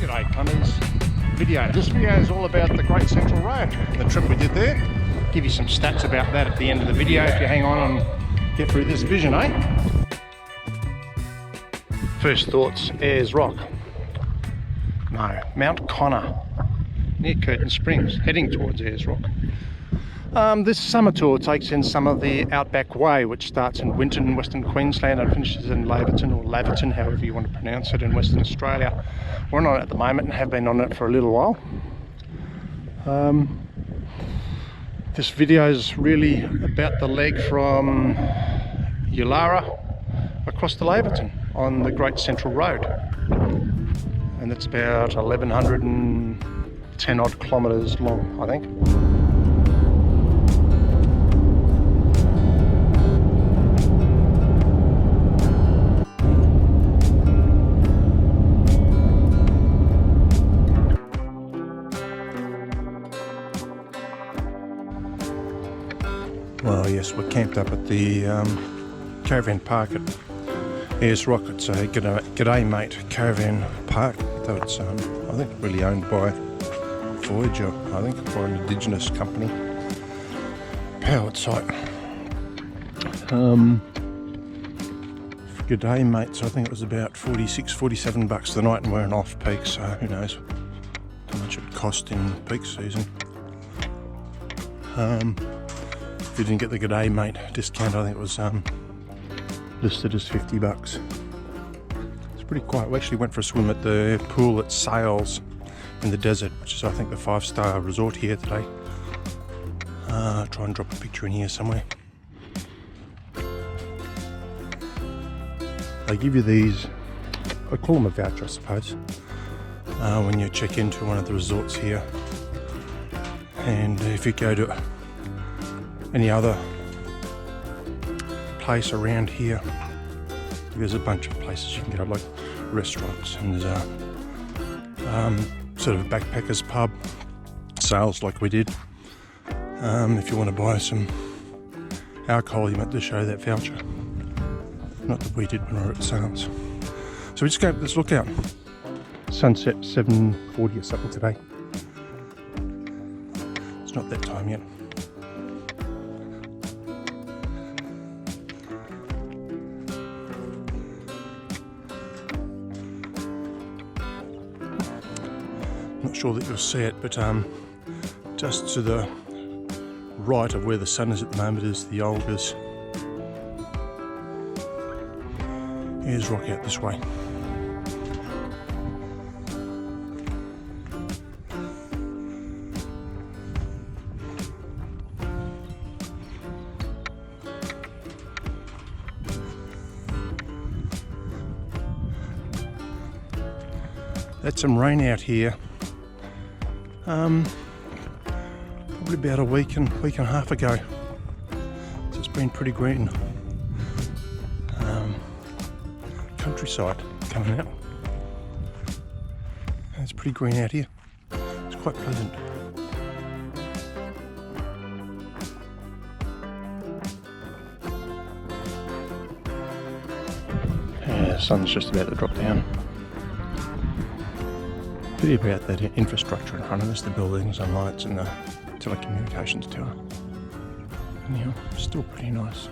G'day punters. This video is all about the Great Central Road and the trip we did there. Give you some stats about that at the end of the video if you hang on and get through this vision, eh? First thoughts, Ayers Rock. No, Mount Connor, near Curtin Springs, heading towards Ayers Rock. This summer tour takes in some of the Outback Way, which starts in Winton, Western Queensland, and finishes in Laverton, or Laverton, however you want to pronounce it, in Western Australia. We're on it at the moment and have been on it for a little while. This video is really about the leg from Yulara across to Laverton on the Great Central Road. And it's about 1110 odd kilometres long, I think. Well, yes, we're camped up at the caravan park at Ayers Rock. It's a G'day Mate caravan park, though it's I think really owned by Voyager, I think, or an indigenous company powered site. For G'day Mates, I think it was about 46, 47 bucks the night, and we're in off peak, so who knows how much it cost in peak season. If you didn't get the G'day Mate discount, I think it was listed as 50 bucks. It's pretty quiet. We actually went for a swim at the pool at Sales in the desert, which is I think the 5-star resort here today. Try and drop a picture in here somewhere. They give you these, I call them a voucher I suppose, when you check into one of the resorts here. And if you go to any other place around here, there's a bunch of places you can go, like restaurants, and there's a sort of a backpackers pub sales like we did. If you want to buy some alcohol, you might have to show that voucher. Not that we did when we were at sales. So we just go up this lookout. Sunset 7:40 or something today. It's not that time yet. Not sure that you'll see it, but just to the right of where the sun is at the moment is the Olgas. Ayers Rock out this way. Had some rain out here. Probably about a week and a half ago. So it's been pretty green. Countryside coming out. And it's pretty green out here. It's quite pleasant. Yeah, the sun's just about to drop down. Pity about that infrastructure in front of us, the buildings and lights and the telecommunications tower. Anyhow, still pretty nice.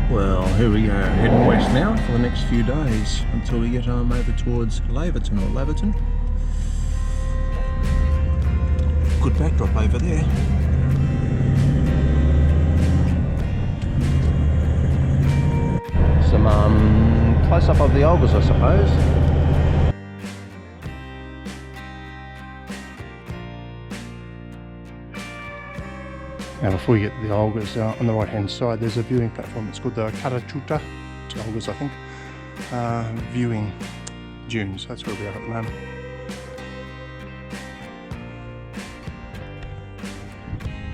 Well, here we go, heading west now for the next few days until we get over towards Laverton or Laverton. Good backdrop over there. Some close up of the Olgas, I suppose. Now before you get to the Olgas, on the right hand side there's a viewing platform. It's called the Karachuta Olgas, I think. Viewing dunes, that's where we are at the moment.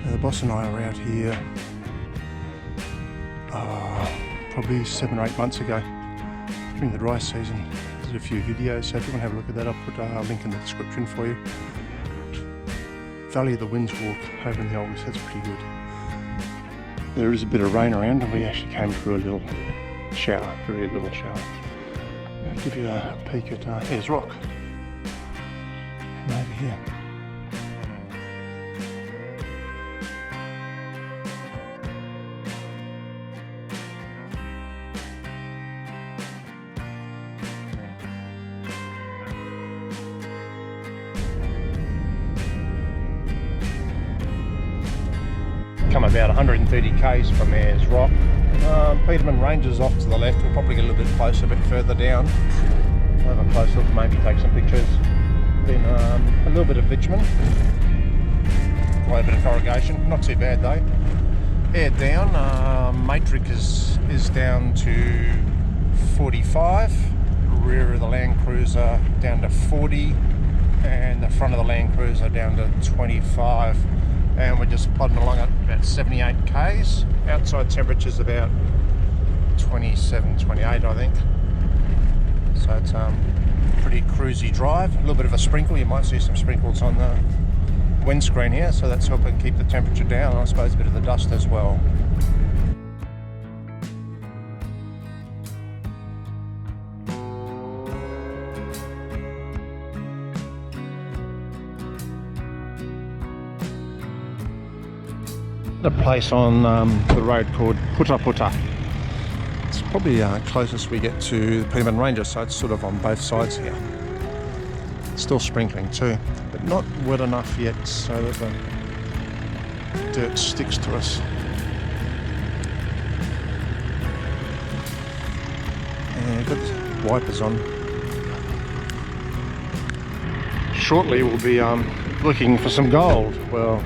Now the boss and I are out here probably 7 or 8 months ago. during the dry season. Did a few videos, so if you want to have a look at that, I'll put a link in the description for you. Valley of the Winds walk over in the Olds, that's pretty good. There is a bit of rain around and we actually came through a little shower, very little shower. I'll give you a peek at Ayers Rock from over here. Come about 130 k's from Ayers Rock. Peterman Range is off to the left. We'll probably get a little bit closer, a bit further down. I'll have a close look, maybe take some pictures. Then a little bit of bitumen, quite a bit of corrugation, not too bad though. Air down, matrix is down to 45, rear of the landcruiser down to 40, and the front of the landcruiser down to 25. And we're just plodding along at about 78 k's. Outside temperature's about 27, 28 I think. So it's pretty cruisy drive. A little bit of a sprinkle, you might see some sprinkles on the windscreen here, so that's helping keep the temperature down, and I suppose a bit of the dust as well. A place on the road called Puta. It's probably closest we get to the Peterman Range, so it's sort of on both sides here. It's still sprinkling too, but not wet enough yet so that the dirt sticks to us. And got the wipers on. Shortly we'll be looking for some gold. Well,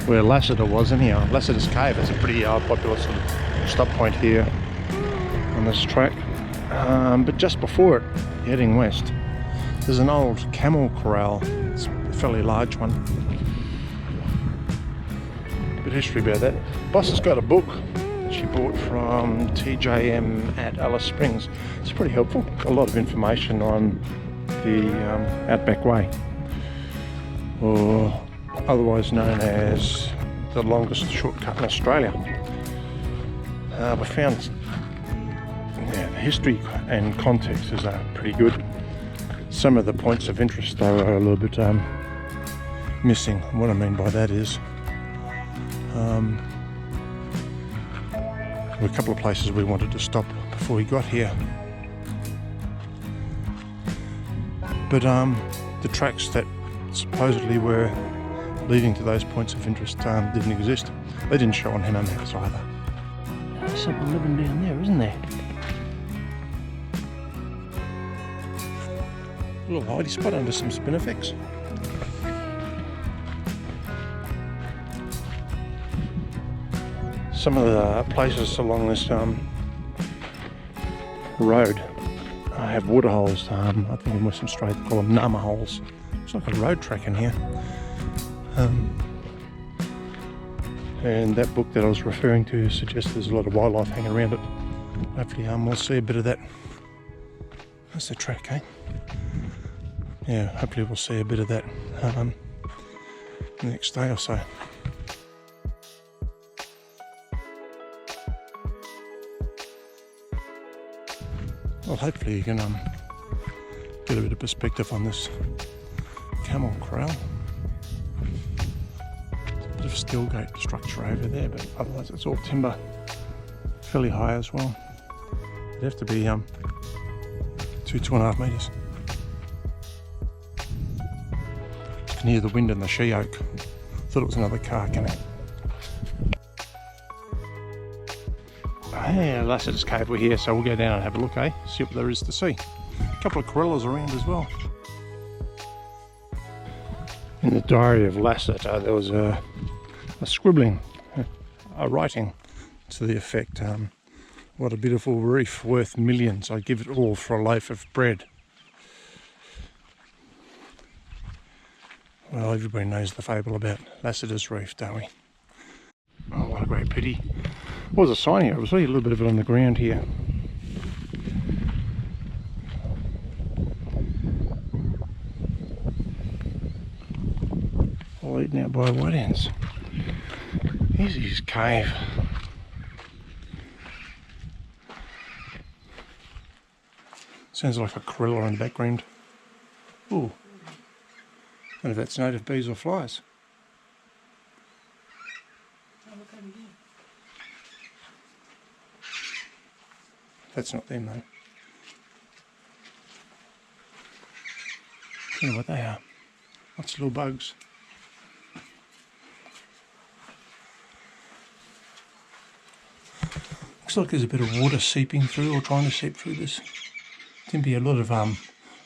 where Lasseter was anyhow. Lasseter's Cave is a pretty popular sort of stop point here on this track. But just before it, heading west, there's an old camel corral. It's a fairly large one. A bit of history about that. Boss has got a book that she bought from TJM at Alice Springs. It's pretty helpful. A lot of information on the Outback Way, or otherwise known as the longest shortcut in Australia. We found the history and context is pretty good. Some of the points of interest though are a little bit missing. What I mean by that is there were a couple of places we wanted to stop before we got here, but the tracks that supposedly were leading to those points of interest didn't exist. They didn't show on Hennem maps either. There's something living down there, isn't there? A little hidey spot under some spinifex. Some of the places along this road have water holes. I think in Western Australia they call them nama holes. It's like a road track in here. And that book that I was referring to suggests there's a lot of wildlife hanging around it. Hopefully we'll see a bit of that. That's the track, eh? Yeah, hopefully we'll see a bit of that the next day or so. Well, hopefully you can get a bit of perspective on this camel corral. Bit of a steel gate structure over there, but otherwise it's all timber, fairly high as well. It'd have to be 2.5 metres. You can hear the wind in the she oak. Thought it was another car coming. Yeah, Lasseter's Cave, we're here, so we'll go down and have a look, see what there is to see. A couple of corellas around as well. In the diary of Lasseter there was a scribbling, a writing to the effect, what a beautiful reef worth millions, I'd give it all for a loaf of bread. Well, everybody knows the fable about Lasseter's Reef, don't we? Oh, what a great pity. There was a sign here, it was really a little bit of it on the ground here. all eaten out by white ants. Here's his cave. Sounds like a corilla in the background. Ooh. I wonder if that's native bees or flies. That's not them though. I don't know what they are. Lots of little bugs. Looks like there's a bit of water seeping through or trying to seep through this. There can be a lot of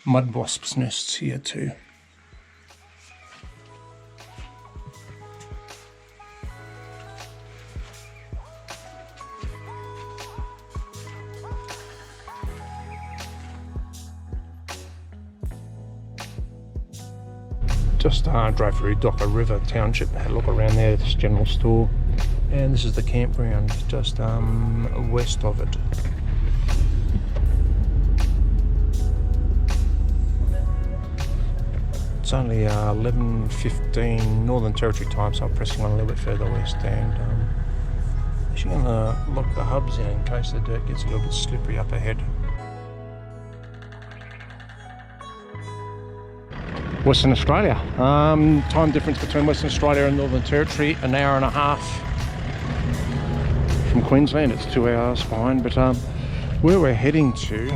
mud wasps' nests here too. Just drove through Docker River Township, had a look around there, this general store, and this is the campground just west of it. It's only 11:15 Northern Territory time, so I'm pressing on a little bit further west, and actually going to lock the hubs in case the dirt gets a little bit slippery up ahead. Western Australia. Time difference between Western Australia and Northern Territory, an hour and a half. From Queensland it's 2 hours behind, but where we're heading to,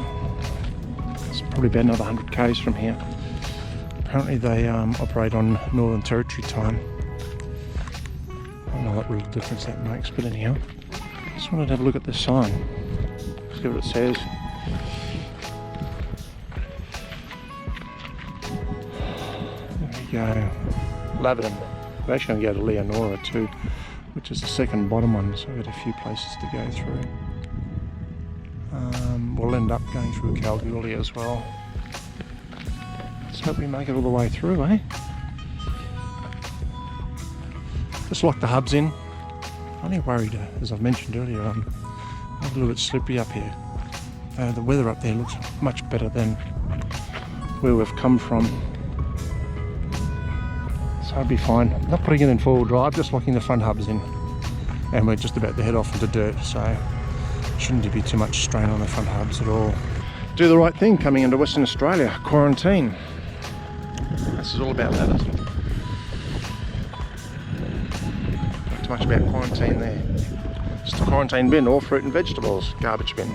it's probably about another 100 k's from here. Apparently they operate on Northern Territory time. I don't know what real difference that makes, but anyhow, just wanted to have a look at this sign, see what it says. Go Lasseter. We're actually going to go to Leonora too, which is the second bottom one, so we've got a few places to go through. We'll end up going through Kalgoorlie as well. Let's hope we make it all the way through, eh? Just lock the hubs in. Only worried, as I've mentioned earlier, I'm a little bit slippery up here. The weather up there looks much better than where we've come from. So I'll be fine. Not putting it in four-wheel drive, just locking the front hubs in. And we're just about to head off into dirt, so shouldn't be too much strain on the front hubs at all. Do the right thing coming into Western Australia, quarantine. This is all about that, isn't it? Not too much about quarantine there. Just a quarantine bin, all fruit and vegetables, garbage bin.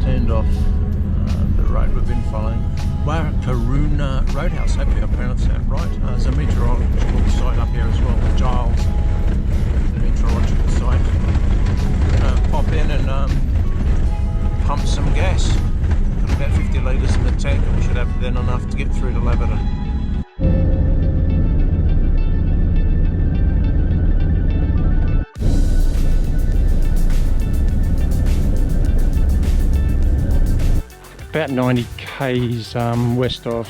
Turned off the road we've been following. Warkaruna Roadhouse, hopefully I pronounced that right. There's a meteorological site up here as well, Giles, the meteorological site. Pop in and pump some gas. Got about 50 litres in the tank, and we should have then enough to get through to Lasseter. About 90 k's west of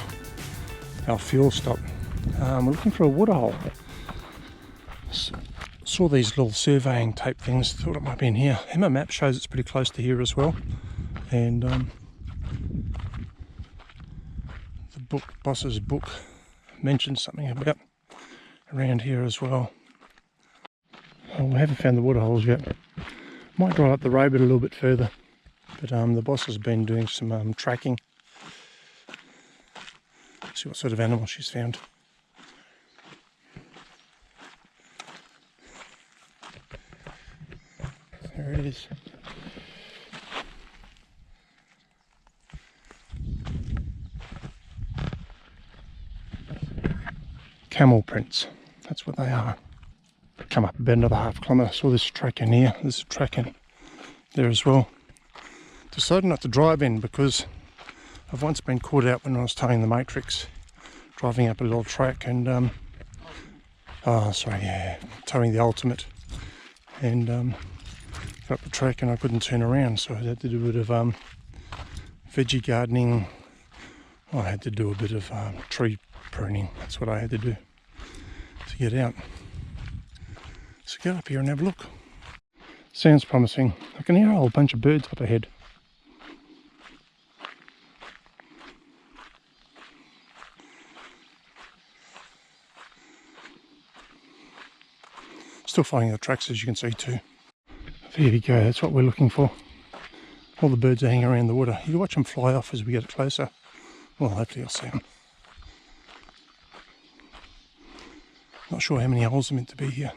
our fuel stop. We're looking for a waterhole. Saw these little surveying tape things, thought it might be in here. And my map shows it's pretty close to here as well. And the boss's book mentions something about around here as well. Well, we haven't found the waterholes yet. Might drive up the road a little bit further. But the boss has been doing some tracking. See what sort of animal she's found. There it is. Camel prints. That's what they are. Come up about another half kilometre. Saw this track in here. There's a track in there as well. Decided not to drive in because I've once been caught out when I was towing the Matrix, driving up a little track and towing the Ultimate, and got up the track and I couldn't turn around, so I had to do a bit of veggie gardening I had to do a bit of tree pruning. That's what I had to do to get out. So get up here and have a look. Sounds promising. I can hear a whole bunch of birds up ahead. Still finding the tracks, as you can see too. There we go, that's what we're looking for. All the birds are hanging around the water. You can watch them fly off as we get closer. Well, hopefully I'll see them. Not sure how many holes are meant to be here.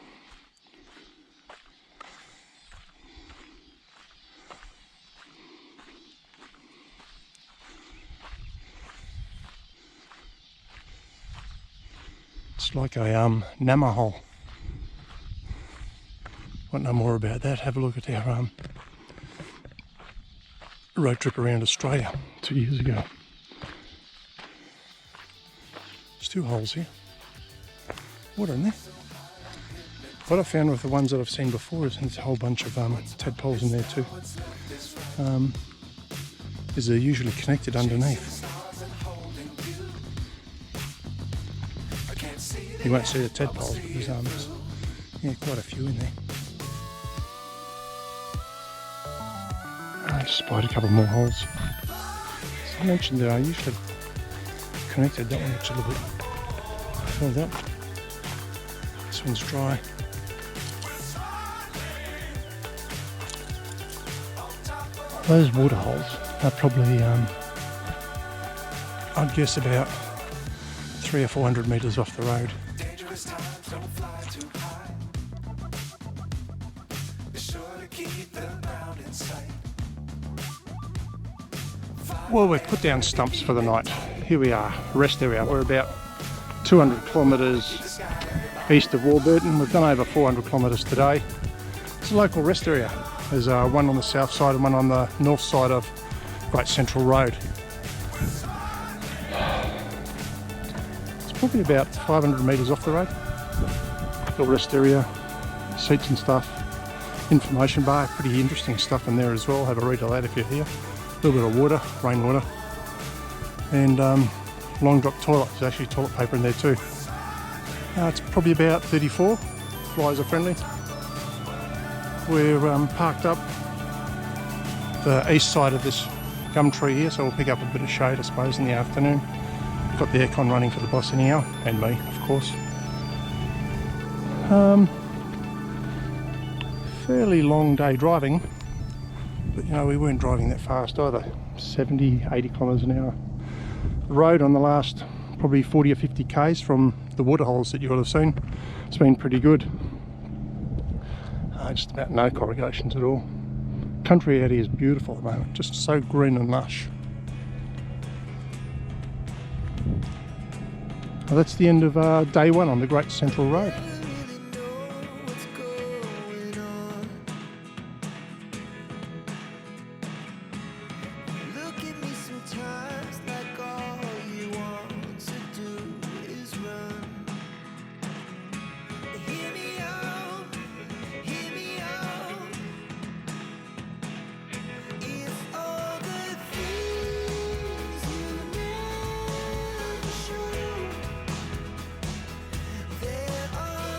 It's like a nama hole. Want to know more about that? Have a look at our road trip around Australia 2 years ago. There's 2 holes here. Water in there. What I found with the ones that I've seen before is there's a whole bunch of tadpoles in there too. Is they're usually connected underneath. You won't see the tadpoles, but there's quite a few in there. I just spied a couple more holes. As I mentioned there, I usually connected that one a little bit. Filled up. This one's dry. Those water holes are probably, I'd guess about 300 or 400 metres off the road. Well, we've put down stumps for the night. Here we are, rest area. We're about 200 kilometres east of Warburton. We've done over 400 kilometres today. It's a local rest area. There's one on the south side and one on the north side of Great Central Road. It's probably about 500 metres off the road. Little rest area, seats and stuff. Information bar, pretty interesting stuff in there as well. Have a read of that if you're here. A little bit of water, rainwater, and long drop toilet. There's actually toilet paper in there too. It's probably about 34. Flies are friendly. We're parked up the east side of this gum tree here, so we'll pick up a bit of shade, I suppose, in the afternoon. Got the aircon running for the boss anyhow, and me, of course. Fairly long day driving. But you know, we weren't driving that fast either, 70, 80 kilometres an hour. The road on the last probably 40 or 50 k's from the waterholes that you would have seen, it's been pretty good. Just about no corrugations at all. Country out here is beautiful at the moment, just so green and lush. Well, that's the end of day 1 on the Great Central Road. There are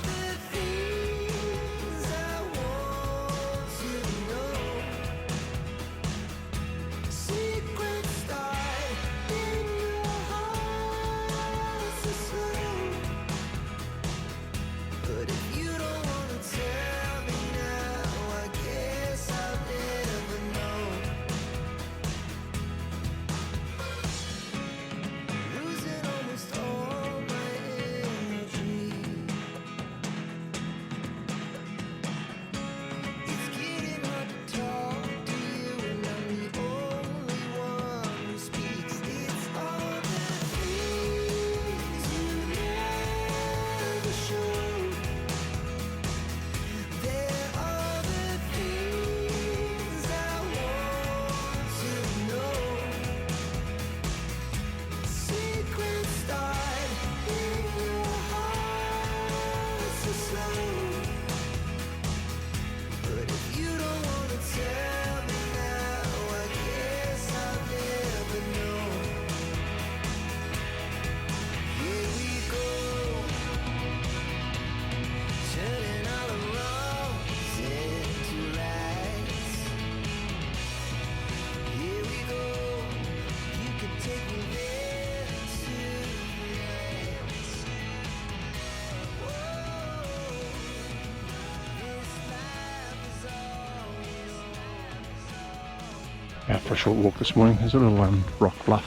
Out for a short walk this morning. There's a little rock bluff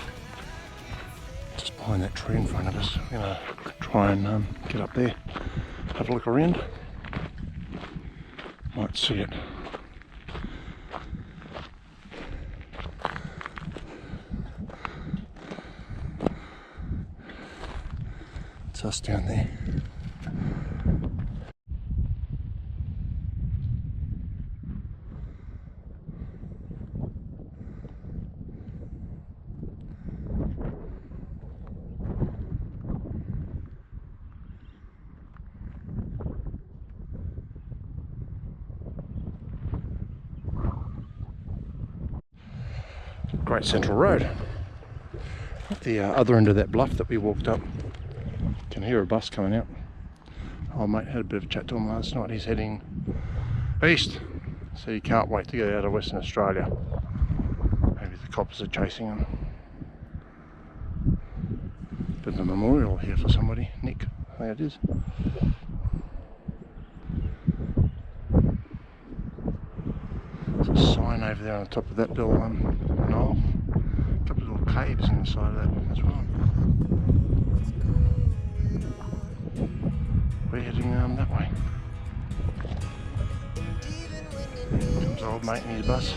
just behind that tree in front of us. We're going to try and get up there, have a look around. Might see it. It's us down there. Great Central Road. At the other end of that bluff that we walked up, you can hear a bus coming out. Oh mate, had a bit of a chat to him last night. He's heading east, so he can't wait to get out of Western Australia. Maybe the cops are chasing him. Bit of a memorial here for somebody. Nick, I think it is. There's a sign over there on the top of that little knoll. A couple of little caves in the side of that as well. We're heading that way. Comes old mate in his bus.